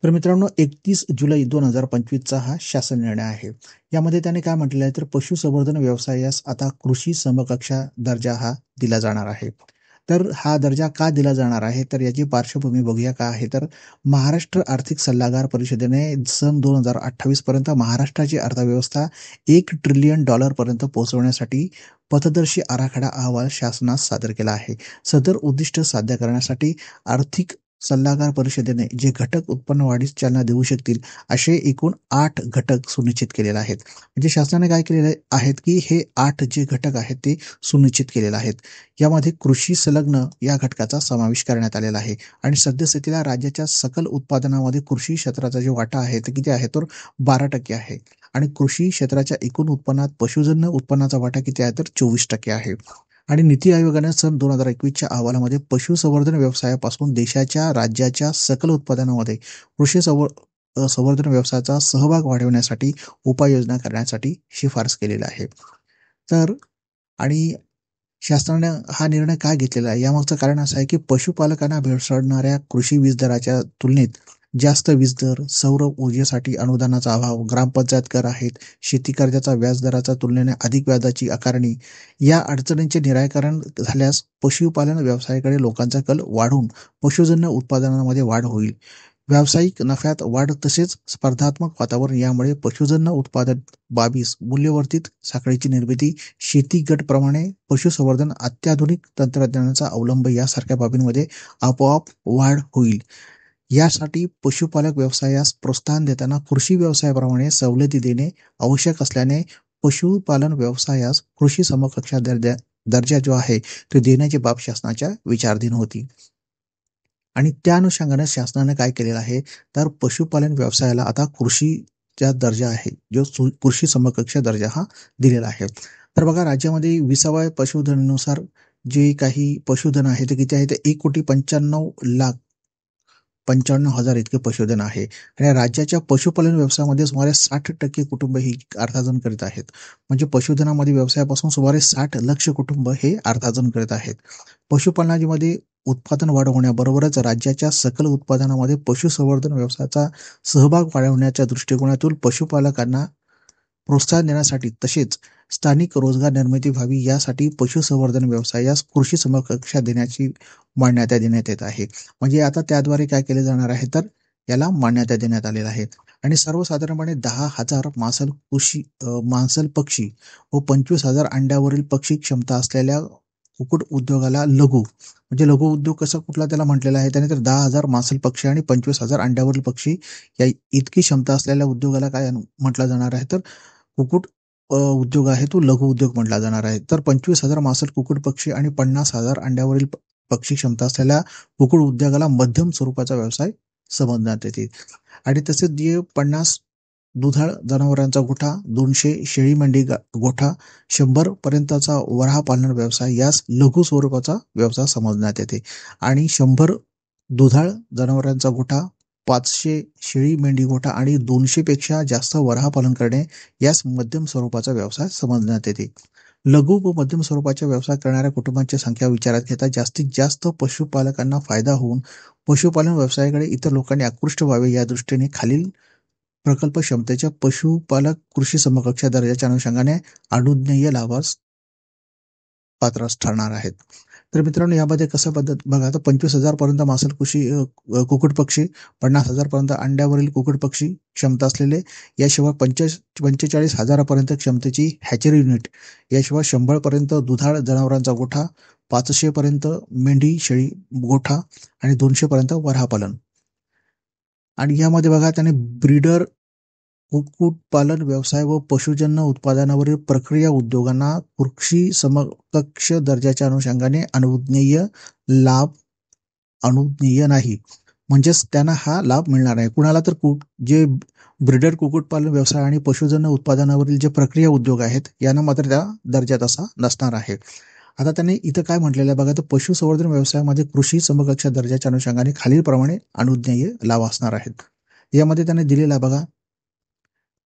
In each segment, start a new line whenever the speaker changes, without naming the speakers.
तर मित्रांनो 31 जुलै 2025चा हा शासन निर्णय आहे. यामध्ये त्याने काय म्हटलेलं आहे तर पशुसंवर्धन व्यवसायास आता कृषी समकक्षा दर्जा हा दिला जाणार आहे. तर हा दर्जा का दिला जाणार आहे? तर याची पार्श्वभूमी बघूया काय आहे तर महाराष्ट्र आर्थिक सल्लागार परिषदेने सन 2028 पर्यंत महाराष्ट्राची अर्थव्यवस्था $1 ट्रिलियन पर्यंत पोहोचवण्यासाठी पथदर्शी आराखडा अहवाल शासनास सादर केला आहे. सदर उद्दिष्ट साध्य करण्यासाठी आर्थिक सल्लागार परिषदेने जे घटक उत्पन्न वाढीस चालना देऊ शकतील असे एकूण 8 घटक सुनिश्चित केलेले आहेत. म्हणजे शासनाने काय केलेले आहेत की हे 8 जे घटक आहेत ते सुनिश्चित केलेले आहेत. यामध्ये कृषी संलग्न या घटकाचा समावेश करण्यात आलेला आहे आणि सद्यस्थितीला राज्याच्या सकल उत्पादनामध्ये कृषी क्षेत्राचा जो वाटा आहे ते किती आहे तर 12% आहे आणि कृषी क्षेत्राच्या एकूण उत्पन्नात पशुजन्य उत्पन्नाचा वाटा किती आहे तर 24% आहे. आणि नीती आयोगाने सन 2021च्या अहवालामध्ये पशुसंवर्धन व्यवसायापासून देशाच्या राज्याच्या सकल उत्पादनामध्ये कृषी संवर्धन व्यवसायाचा सहभाग वाढवण्यासाठी उपाययोजना करण्यासाठी शिफारस केलेला आहे. तर आणि शासनाने हा निर्णय का घेतलेला आहे यामागचं कारण असं आहे की पशुपालकांना भेडसावणाऱ्या कृषी वीज दराच्या तुलनेत जास्त वीज दर, सौर ऊर्जेसाठी अनुदानाचा अभाव, ग्रामपंचायत कर आहेत, शेती कर्जाचा व्याजदराच्या तुलनेने अधिक व्याजाची आकारणी या अडचणींचे निराकरण झाल्यास पशुपालन व्यवसायाकडे लोकांचा कल वाढून पशुजन्य उत्पादनामध्ये वाढ होईल. व्यावसायिक नफ्यात वाढ तसेच स्पर्धात्मक वातावरण यामुळे पशुजन्य उत्पादन बाबीस मूल्यवर्धित साखळीची निर्मिती, शेती गटप्रमाणे पशुसंवर्धन, अत्याधुनिक तंत्रज्ञानाचा अवलंब यासारख्या बाबींमध्ये आपोआप वाढ होईल. यासाठी पशुपालक व्यवसायास प्रोत्साहन देताना कृषी व्यवसायाप्रमाणे सवलती देणे आवश्यक असल्याने पशुपालन व्यवसायास कृषी समकक्ष दर्जा जो आहे तो देण्याची बाब शासनाच्या विचाराधीन होती. आणि त्या अनुषंगाने शासनाने काय केलेलं आहे तर पशुपालन व्यवसायाला आता कृषीचा दर्जा आहे जो कृषी समकक्ष दर्जा हा दिलेला आहे. तर बघा राज्यामध्ये 20व्या पशुधनानुसार जे काही पशुधन आहे ते किती आहे ते 1,95,95,000 इतके पशुधन आहे आणि राज्याच्या पशुपालन व्यवसायामध्ये सुमारे 60% कुटुंब ही अर्थार्जन करीत आहेत. म्हणजे पशुधनामध्ये व्यवसायापासून सुमारे 60 लक्ष कुटुंब हे अर्थार्जन करीत आहेत. पशुपालनामध्ये उत्पादन वाढवण्याबरोबरच राज्याच्या सकल उत्पादनामध्ये पशुसंवर्धन व्यवसायाचा सहभाग वाढवण्याच्या दृष्टिकोनातून पशुपालकांना प्रोत्साहन देण्यासाठी तसेच स्थानिक रोजगार निर्मिती व्हावी यासाठी पशुसंवर्धन व्यवसायास कृषी समकक्षा देण्याची मान्यता देण्यात येत आहे. म्हणजे आता त्याद्वारे काय केले जाणार आहे तर याला मान्यता देण्यात आलेला आहे आणि सर्वसाधारणपणे 10,000 मांसल पक्षी व 25,000 अंड्यावरील पक्षी क्षमता असलेल्या कुक्कुट उद्योगाला लघु म्हणजे लघु उद्योग कसा कुठला त्याला म्हटलेला आहे त्याने तर 10,000 मांसल पक्षी आणि 25,000 अंड्यावरील पक्षी या इतकी क्षमता असलेल्या उद्योगाला काय म्हटलं जाणार आहे तर कुक्कुट उद्योग आहे तो लघु उद्योग म्हटला जाणार आहे. तर 25,000 मांसल कुक्कुट पक्षी आणि 50,000 अंड्यावरील पक्षी क्षमता असलेल्या कुक्कुट उद्योगाला मध्यम स्वरूपाचा व्यवसाय समजण्यात येते. आणि तसेच जे 50 दुधाळ जनावरांचा गोठा, 200 शेळी मेंढी गोठा, 100 पर्यंतचा वराह पालन व्यवसाय यास लघु स्वरूपाचा व्यवसाय समजण्यात येते आणि 100 दुधाळ जनावरांचा गोठा, 500 शेळी मेंढी गोठा आणि 200 पेक्षा जास्त वराह पालन करणे यास मध्यम स्वरूपाचा व्यवसाय समजण्यात येते. लघु व मध्यम स्वरूपाचा व्यवसाय करणाऱ्या कुटुंबांची संख्या विचारात घेता जास्तीत जास्त पशुपालकांना फायदा होऊन पशुपालन व्यवसायाकडे इतर लोकांनी आकृष्ट व्हावे या दृष्टीने खालील प्रकल्प क्षमतेच्या पशुपालक कृषी समकक्ष दर्जाच्या अनुषंगाने अनुज्ञेय लाभास पात्र ठरणार आहेत. तर मित्रांनो यामध्ये कसं पद्धत बघा तर 25,000 पर्यंत मांसल कृषी कुक्कुट पक्षी, 50,000 पर्यंत अंड्यावरील कुक्कुट पक्षी क्षमता असलेले, याशिवाय 45,000 पर्यंत क्षमतेची हॅचरी युनिट, याशिवाय 100 पर्यंत दुधाळ जनावरांचा गोठा, 500 पर्यंत मेंढी शेळी गोठा आणि 200 पर्यंत वराहपालन. आणि यामध्ये बघा त्याने ब्रीडर कुक्कुटपालन व्यवसाय व पशुजन्य उत्पादनावरील प्रक्रिया उद्योगांना कृषी समकक्ष दर्जाच्या अनुषंगाने लाभ अनुज्ञेय नाही म्हणजेच त्यांना हा लाभ मिळणार नाही. कुणाला तर जे ब्रीडर कुक्कुटपालन व्यवसाय आणि पशुजन्य उत्पादनावरील जे प्रक्रिया उद्योग आहेत यांना मात्र त्या दर्जात असा नसणार आहे. आता त्यांनी इथं काय म्हटलेलं आहे बघा तर पशुसंवर्धन व्यवसायामध्ये कृषी समकक्ष दर्जाच्या अनुषंगाने खालीलप्रमाणे अनुज्ञेय लाभ असणार आहेत. यामध्ये त्याने दिलेला बघा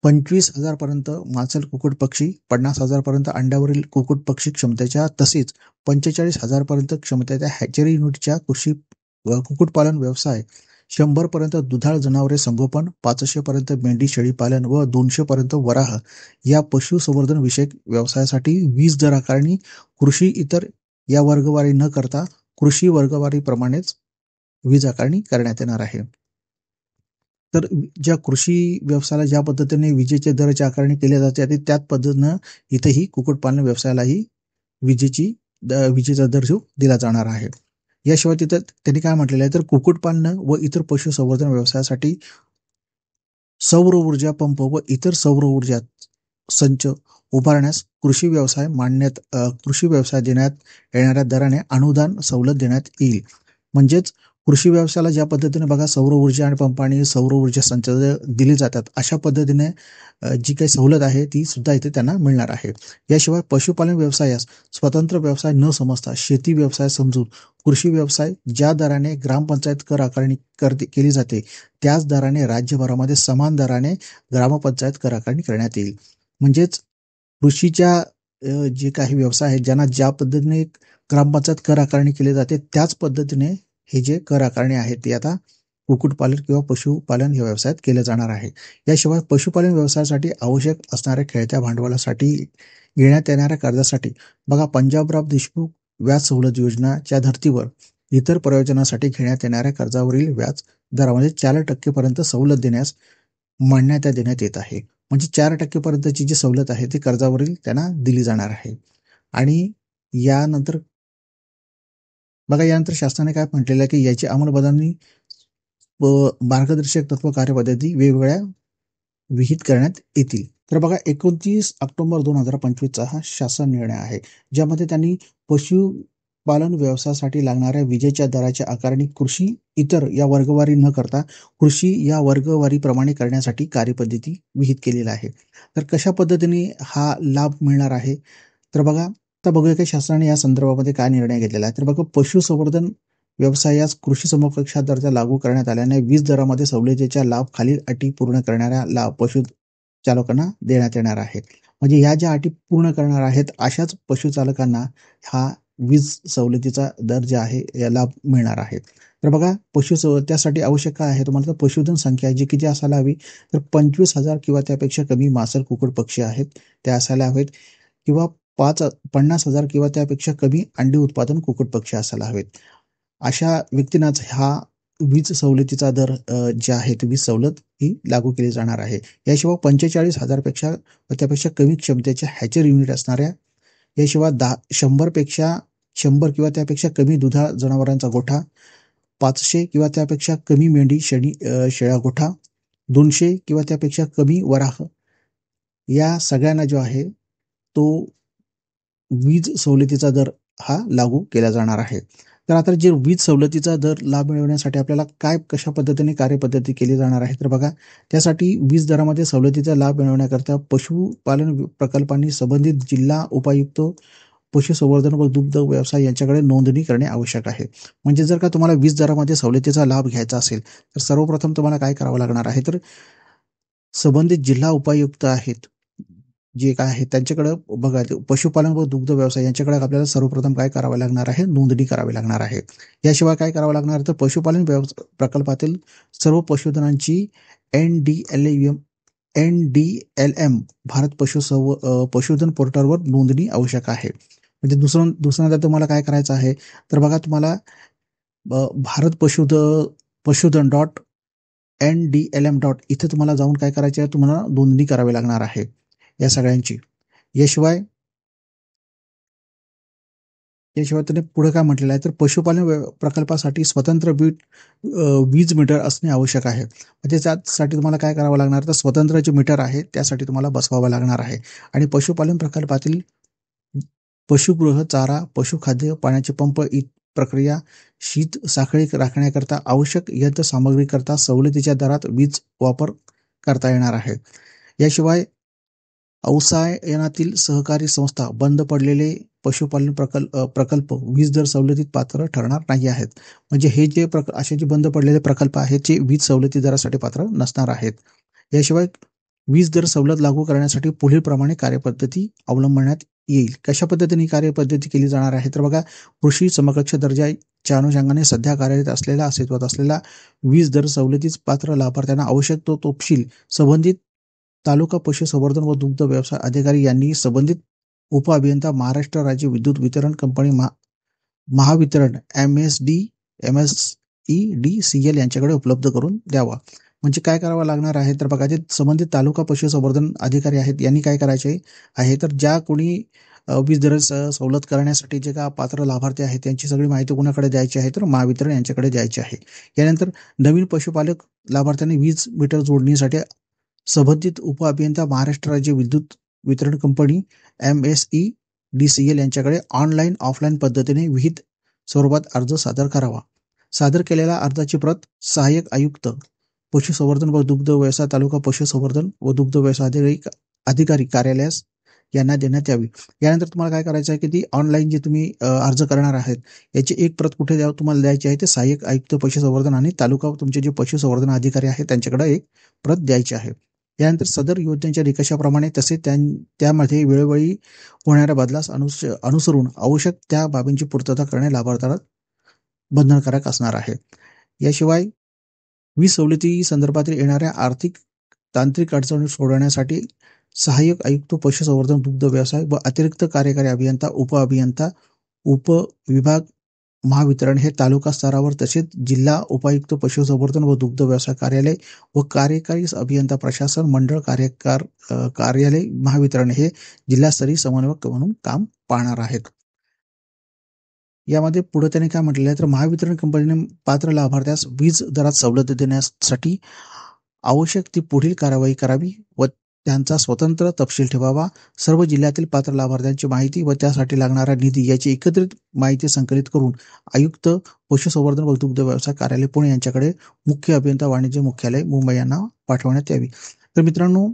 25,000 पर्यंत मांसल कुक्कुट पक्षी, 50,000 पर्यंत अंड्यावरील कुक्कुट पक्षी क्षमतेच्या तसेच 45,000 पर्यंत क्षमतेच्या हॅचरी युनिटच्या कृषी कुक्कुटपालन व्यवसाय, 100 पर्यंत दुधाळ जनावरे संगोपन, 500 पर्यंत मेंढी शेळी पालन व 200 पर्यंत वराह या पशुसंवर्धन विषयक व्यवसायासाठी वीज दर आकारणी कृषी इतर या वर्गवारी न करता कृषी वर्गवारीप्रमाणेच वीज आकारणी करण्यात येणार आहे. तर ज्या कृषी व्यवसायाला ज्या पद्धतीने विजेच्या दराची आकारणी केली जाते त्याच पद्धतीनं इथेही कुक्कुटपालन व्यवसायालाही विजेचा दर जो दिला जाणार आहे. याशिवाय तिथं त्यांनी काय म्हटलेलं आहे तर कुक्कुटपालन व इतर पशुसंवर्धन व्यवसायासाठी सौर ऊर्जा पंप व इतर सौर ऊर्जा संच उभारण्यास कृषी व्यवसाय देण्यात येणाऱ्या दराने अनुदान सवलत देण्यात येईल. म्हणजेच कृषी व्यवसायाला ज्या पद्धतीने बघा सौर ऊर्जा आणि पंप आणि सौर ऊर्जा संच दिले जातात अशा पद्धतीने जी काही सवलत आहे ती सुद्धा इथे त्यांना मिळणार आहे. याशिवाय पशुपालन व्यवसायास स्वतंत्र व्यवसाय न समजता शेती व्यवसाय समजून कृषी व्यवसाय ज्या दराने ग्रामपंचायत कर आकारणी केली जाते त्याच दराने राज्यभरामध्ये समान दराने ग्रामपंचायत कर आकारणी करण्यात येईल. म्हणजेच कृषीच्या जे काही व्यवसाय आहेत ज्यांना ज्या पद्धतीने ग्रामपंचायत कर आकारणी केली जाते त्याच पद्धतीने हे जे कर आकारणी आहे ते आता कुक्कुटपालन किंवा पशुपालन या व्यवसायात केलं जाणार आहे. याशिवाय पशुपालन व्यवसायासाठी आवश्यक असणाऱ्या खेळत्या भांडवलासाठी घेण्यात येणाऱ्या कर्जासाठी बघा पंजाबराव देशमुख व्याज सवलत योजनाच्या धर्तीवर इतर प्रयोजनासाठी घेण्यात येणाऱ्या कर्जावरील व्याज दरामध्ये 4% पर्यंत सवलत देण्यास मान्यता देण्यात येत आहे. म्हणजे 4% पर्यंतची जी सवलत आहे ती कर्जावरील त्यांना दिली जाणार आहे. आणि यानंतर शासनाने काय म्हटलेलं आहे की याची अंमलबजावणी मार्गदर्शक तत्व कार्यपद्धती वेगवेगळ्या विहित करण्यात येतील. तर बघा 29 ऑक्टोबर 2025चा हा शासन निर्णय आहे ज्यामध्ये त्यांनी पशुपालन व्यवसायासाठी लागणाऱ्या विजेच्या दराची आकारणी कृषी इतर या वर्गवारी न करता कृषी या वर्गवारीप्रमाणे करण्यासाठी कार्यपद्धती विहित केलेला आहे. तर कशा पद्धतीने हा लाभ मिळणार आहे तर बघा आता बघूया की शासनाने या संदर्भामध्ये काय निर्णय घेतलेला आहे. तर बघा पशुसंवर्धन व्यवसायास कृषी समकक्षा दर्जा लागू करण्यात आल्याने वीज दरामध्ये सवलतीचा लाभ खालील अटी पूर्ण करणाऱ्या पशुचालकांना देण्यात येणार आहे. म्हणजे ह्या ज्या अटी पूर्ण करणार आहेत अशाच पशुचालकांना हा वीज सवलतीचा दर जे आहे या लाभ मिळणार आहे. तर बघा त्यासाठी आवश्यक काय आहे तुम्हाला तर पशुधन संख्या जी किती असायला हवी तर 25,000 किंवा त्यापेक्षा कमी मांसल कुक्कुट पक्षी आहेत त्या असायला हवेत किंवा 50,000 किंवा त्यापेक्षा कमी अंडी उत्पादन कुक्कुट पक्षी असायला हवेत. अशा व्यक्तींनाच हा वीज सवलतीचा दर जे आहे ती वीज सवलत ही लागू केली जाणार आहे. याशिवाय 45,000 पेक्षा त्यापेक्षा कमी क्षमतेच्या हॅचर युनिट असणाऱ्या याशिवाय 100 किंवा त्यापेक्षा कमी दुधाळ जनावरांचा गोठा, 500 किंवा त्यापेक्षा कमी मेंढी शेळ्या गोठा, 200 किंवा त्यापेक्षा कमी वराह या सगळ्यांना जो आहे तो वीज सवलतीचा दर हा लागू केला जाणार आहे. तर आता जे वीज सवलतीचा दर लाभ मिळवण्यासाठी आपल्याला कशा पद्धतीने कार्यपद्धती केली जाणार आहे तर बघा त्यासाठी वीज दरामध्ये सवलतीचा लाभ मिळवण्याकरता पशुपालन प्रकल्पांनी संबंधित जिल्हा उपायुक्त पशुसंवर्धन व दुग्ध व्यवसाय यांच्याकडे नोंदणी करणे आवश्यक आहे. म्हणजे जर का तुम्हाला वीज दरामध्ये सवलतीचा लाभ घ्यायचा असेल तर सर्वप्रथम तुम्हाला काय करावं लागणार आहे तर संबंधित जिल्हा उपायुक्त आहेत जे काय आहे त्यांच्याकडे बघा पशुपालन व दुग्ध व्यवसाय यांच्याकडे आपल्याला सर्वप्रथम काय करावं लागणार आहे नोंदणी करावी लागणार आहे. याशिवाय काय करावं लागणार तर पशुपालन प्रकल्पातील सर्व पशुधनांची NDLM भारत पशुधन पोर्टलवर नोंदणी आवश्यक आहे. म्हणजे दुसऱ्यांदा तुम्हाला काय करायचं आहे तर बघा तुम्हाला भारत पशुधन .NDLM इथे तुम्हाला जाऊन काय करायचे आहे तुम्हाला नोंदणी करावी लागणार आहे या सगळ्यांची. याशिवाय त्याने पुढे काय म्हटलेलं आहे तर पशुपालन प्रकल्पासाठी स्वतंत्र वीज मीटर असणे आवश्यक आहे. म्हणजे त्यासाठी तुम्हाला काय करावं लागणार तर स्वतंत्र जे मीटर आहे त्यासाठी तुम्हाला बसवावं लागणार आहे. आणि पशुपालन प्रकल्पातील पशुगृह चारा पशुखाद्य पाण्याचे पंप प्रक्रिया शीत साखळी राखण्याकरता आवश्यक यंत्रसामग्री करता सवलतीच्या दरात वीज वापर करता येणार आहे. याशिवाय औसायनातील सहकारी संस्था बंद पडलेले पशुपालन प्रकल्प वीज दर सवलतीत पात्र ठरणार नाही आहेत. म्हणजे हे जे असे जे बंद पडलेले प्रकल्प आहेत जे वीज सवलती दरासाठी पात्र नसणार आहेत. याशिवाय वीज दर सवलत लागू करण्यासाठी पुढील प्रमाणे कार्यपद्धती अवलंबण्यात येईल. कशा पद्धतीने कार्यपद्धती केली जाणार आहे तर बघा, कृषी समकक्ष दर्जाच्या अनुषंगाने सध्या कार्यरत असलेला अस्तित्वात असलेला वीज दर सवलतीस पात्र लाभार्थ्यांना आवश्यक तो तपशील संबंधित तालुका पशुसंवर्धन व दुग्ध व्यवसाय अधिकारी यांनी संबंधित उपअभियंता महाराष्ट्र राज्य विद्युत वितरण कंपनी महावितरण MSEDCL यांच्याकडे उपलब्ध करून द्यावा. म्हणजे काय करावं लागणार आहे तर बघा, जे संबंधित तालुका पशुसंवर्धन अधिकारी आहेत यांनी काय करायचे आहे तर ज्या कोणी वीज दर सवलत करण्यासाठी जे का पात्र लाभार्थी आहेत त्यांची सगळी माहिती कोणाकडे द्यायची आहे तर महावितरण यांच्याकडे द्यायची आहे. यानंतर नवीन पशुपालक लाभार्थ्यांनी वीज मीटर जोडणीसाठी संबंधित उपअभियंता महाराष्ट्र राज्य विद्युत वितरण कंपनी MSEDCL यांच्याकडे ऑनलाईन ऑफलाईन पद्धतीने विहित स्वरूपात अर्ज सादर करावा. सादर केलेल्या अर्जाची प्रत सहाय्यक आयुक्त पशुसंवर्धन व दुग्ध व्यवसाय तालुका पशुसंवर्धन व दुग्ध व्यवसाय अधिकारी कार्यालयास यांना देण्यात यावी. यानंतर तुम्हाला काय करायचं आहे की ती ऑनलाईन जे तुम्ही अर्ज करणार आहात याची एक प्रत कुठे तुम्हाला द्यायची आहे ते सहाय्यक आयुक्त पशुसंवर्धन आणि तालुका तुमचे जे पशुसंवर्धन अधिकारी आहेत त्यांच्याकडे एक प्रत द्यायची आहे. यानंतर सदर योजनेच्या निकषाप्रमाणे तसे त्यामध्ये वेळोवेळी होणाऱ्या बदलास अनुसरून आवश्यक त्या बाबींची पूर्तता करणे लाभार्थ्याला बंधनकारक असणार आहे. याशिवाय वीज सवलती संदर्भातील येणाऱ्या आर्थिक तांत्रिक अडचणी सोडवण्यासाठी सहाय्यक आयुक्त पशुसंवर्धन दुग्ध व्यवसाय व अतिरिक्त कार्यकारी अभियंता उपअभियंता उपविभाग महावितरण हे तालुका स्तरावर तसेच जिल्हा उपायुक्त पशुसंवर्धन व दुग्ध व्यवसाय कार्यालय व कार्यकारी अभियंता प्रशासन मंडळ कार्यालय महावितरण हे जिल्हास्तरीय समन्वयक म्हणून काम पाहणार आहेत. यामध्ये पुढे त्याने काय म्हटलेलं आहे तर महावितरण कंपनीने पात्र लाभार्थ्यास वीज दरात सवलत देण्यासाठी आवश्यक ती पुढील कारवाई करावी व त्यांचा स्वतंत्र तपशील ठेवावा. सर्व जिल्ह्यातील पात्र लाभार्थ्यांची माहिती व त्यासाठी लागणारा निधी याची एकत्रित माहिती संकलित करून आयुक्त पशुसंवर्धन व दुग्ध व्यवसाय कार्यालय पुणे यांच्याकडे मुख्य अभियंता वाणिज्य मुख्यालय मुंबई यांना पाठवण्यात यावी. तर मित्रांनो,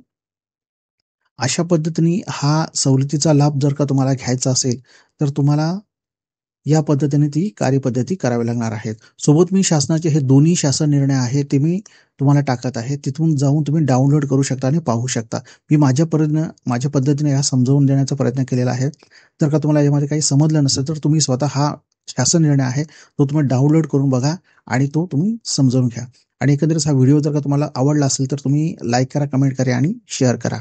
अशा पद्धतीने हा सवलतीचा लाभ जर का तुम्हाला घ्यायचा असेल तर तुम्हाला या पद्धतीने ती कार्यपद्धती करावी लागणार आहेत. सोबत मी शासनाचे हे दोन्ही शासन निर्णय आहे ते मी तुम्हाला टाकत आहे. तिथून जाऊन तुम्ही डाउनलोड करू शकता आणि पाहू शकता. मी माझ्या पद्धतीने हा समजावून देण्याचा प्रयत्न केलेला आहे. जर का तुम्हाला यामध्ये काही समजलं नसेल तर तुम्ही स्वतः हा शासन निर्णय आहे तो तुम्ही डाउनलोड करून बघा आणि तो तुम्ही समजावून घ्या. आणि एकंदरीत हा व्हिडिओ जर का तुम्हाला आवडला असेल तर तुम्ही लाईक करा, कमेंट करा आणि शेअर करा.